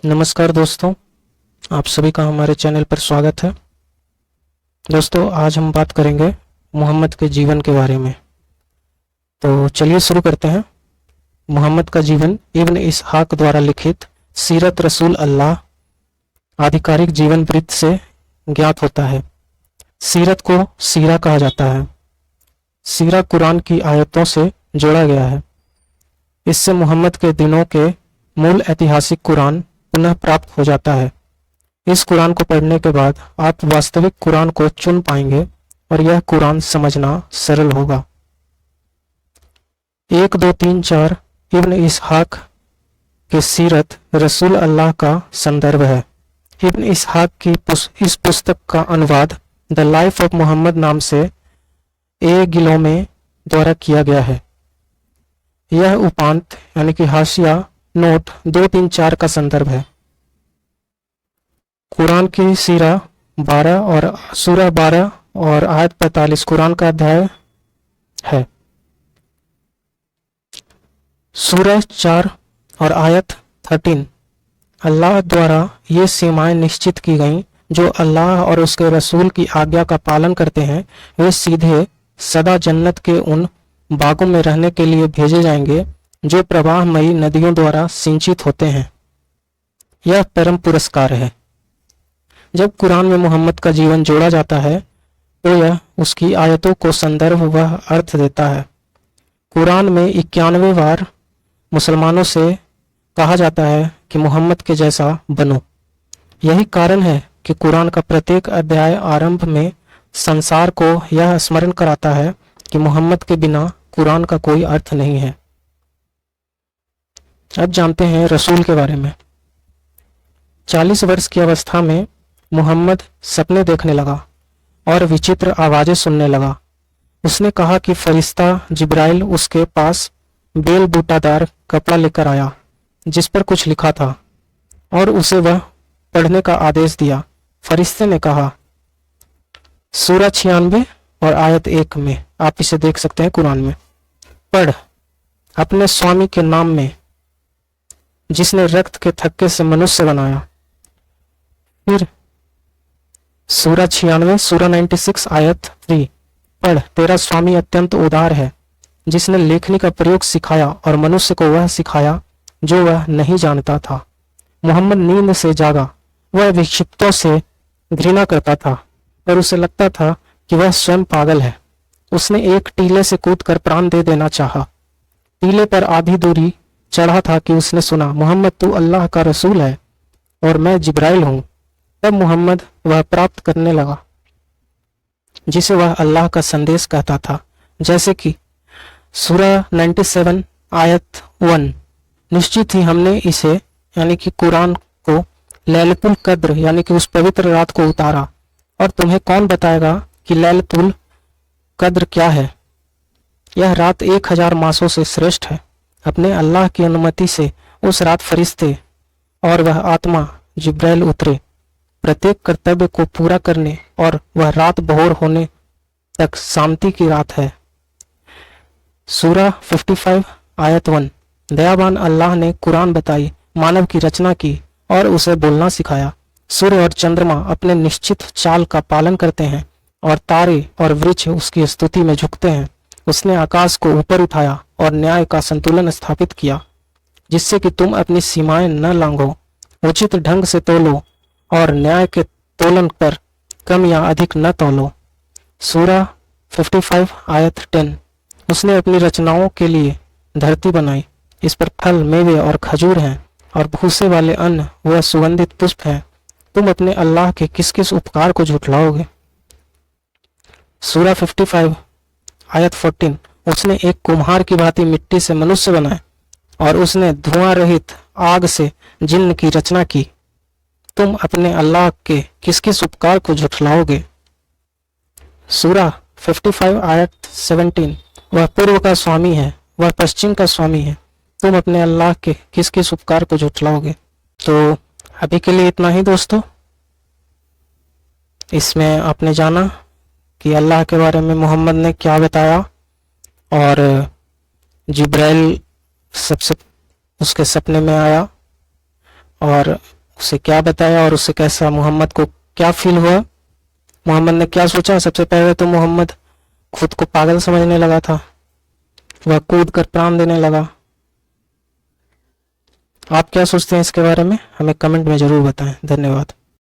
नमस्कार दोस्तों, आप सभी का हमारे चैनल पर स्वागत है। दोस्तों, आज हम बात करेंगे मोहम्मद के जीवन के बारे में। तो चलिए शुरू करते हैं। मोहम्मद का जीवन इब्न इसहाक द्वारा लिखित सीरत रसूल अल्लाह आधिकारिक जीवन वृत्त से ज्ञात होता है। सीरत को सीरा कहा जाता है। सीरा कुरान की आयतों से जोड़ा गया है। इससे मोहम्मद के दिनों के मूल ऐतिहासिक कुरान पुनः प्राप्त हो जाता है। इस कुरान को पढ़ने के बाद आप वास्तविक कुरान को चुन पाएंगे और यह कुरान समझना सरल होगा। 1, 2, 3, 4 इब्न इसहाक के सीरत रसूल अल्लाह का संदर्भ है। इब्न इसहाक की इस पुस्तक का अनुवाद द लाइफ ऑफ मोहम्मद नाम से ए गिलोमे द्वारा किया गया है। यह उपांत यानी कि हाशिया नोट 2, 3, 4 का संदर्भ है। कुरान की सीरा 12 और सूरह 12 और आयत 45 कुरान का अध्याय है। सूरह 4 और आयत 13 अल्लाह द्वारा ये सीमाएं निश्चित की गईं, जो अल्लाह और उसके रसूल की आज्ञा का पालन करते हैं वे सीधे सदा जन्नत के उन बागों में रहने के लिए भेजे जाएंगे जो प्रवाहमयी नदियों द्वारा सिंचित होते हैं। यह परम पुरस्कार है। जब कुरान में मोहम्मद का जीवन जोड़ा जाता है तो यह उसकी आयतों को संदर्भ व अर्थ देता है। कुरान में 91 बार मुसलमानों से कहा जाता है कि मोहम्मद के जैसा बनो। यही कारण है कि कुरान का प्रत्येक अध्याय आरंभ में संसार को यह स्मरण कराता है कि मोहम्मद के बिना कुरान का कोई अर्थ नहीं है। अब जानते हैं रसूल के बारे में। 40 वर्ष की अवस्था में मोहम्मद सपने देखने लगा और विचित्र आवाजें सुनने लगा। उसने कहा कि फरिश्ता जिब्राइल उसके पास बेल बूटादार कपड़ा लेकर आया जिस पर कुछ लिखा था और उसे वह पढ़ने का आदेश दिया। फरिश्ते ने कहा, सूरह 96 और आयत 1 में, आप इसे देख सकते हैं कुरान में, पढ़ अपने स्वामी के नाम में जिसने रक्त के थक्के से मनुष्य बनाया। फिर सूरह 96 सूरह 96 आयत 3, पढ़ तेरा स्वामी अत्यंत उदार है जिसने लेखनी का प्रयोग सिखाया और मनुष्य को वह सिखाया जो वह नहीं जानता था। मोहम्मद नींद से जागा। वह विक्षिप्तों से घृणा करता था पर उसे लगता था कि वह स्वयं पागल है। उसने एक टीले से कूदकर प्राण दे देना चाहा। टीले पर आधी दूरी चढ़ा था कि उसने सुना, मोहम्मद तू अल्लाह का रसूल है और मैं जिब्राइल हूं। तब मोहम्मद वह प्राप्त करने लगा जिसे वह अल्लाह का संदेश कहता था, जैसे कि सूरह 97 आयत 1, निश्चित ही हमने इसे यानी कि कुरान को लैलतुल कद्र यानी कि उस पवित्र रात को उतारा और तुम्हें कौन बताएगा कि लैलतुल कद्र क्या है। यह रात 1000 मासों से श्रेष्ठ है। अपने अल्लाह की अनुमति से उस रात फरिश्ते और वह आत्मा जिब्राइल उतरे प्रत्येक कर्तव्य को पूरा करने, और वह रात भोर होने तक शांति की रात है। सूरह 55 आयत 1, दयावान अल्लाह ने कुरान बताई, मानव की रचना की और उसे बोलना सिखाया। सूर्य और चंद्रमा अपने निश्चित चाल का पालन करते हैं और तारे और वृक्ष उसकी स्तुति में झुकते हैं। उसने आकाश को ऊपर उठाया और न्याय का संतुलन स्थापित किया जिससे कि तुम अपनी सीमाएं न लांघो। उचित ढंग से तोलो और न्याय के तोलन पर कम या अधिक न तोलो। सूरह 55 आयत 10, उसने अपनी रचनाओं के लिए धरती बनाई। इस पर फल, मेवे और खजूर हैं और भूसे वाले अन्न व सुगंधित पुष्प हैं। तुम अपने अल्लाह के किस किस उपकार को झुठलाओगे। सूरह 55 आयत 14, उसने एक कुम्हार की भांति मिट्टी से मनुष्य बनाए और उसने धुआं रहित आग से जिन्न की रचना की। तुम अपने अल्लाह के किस किस उपकार को झुठलाओगे। सूरह 55 आयत 17, वह पूर्व का स्वामी है, वह पश्चिम का स्वामी है। तुम अपने अल्लाह के किस किस उपकार को झुठलाओगे। तो अभी के लिए इतना ही दोस्तों। इसमें आपने जाना कि अल्लाह के बारे में मोहम्मद ने क्या बताया और जिब्राइल सबसे उसके सपने में आया और उसे क्या बताया और उसे कैसा, मोहम्मद को क्या फील हुआ, मोहम्मद ने क्या सोचा। सबसे पहले तो मोहम्मद खुद को पागल समझने लगा था, वह कूद कर प्राण देने लगा। आप क्या सोचते हैं इसके बारे में, हमें कमेंट में ज़रूर बताएं। धन्यवाद।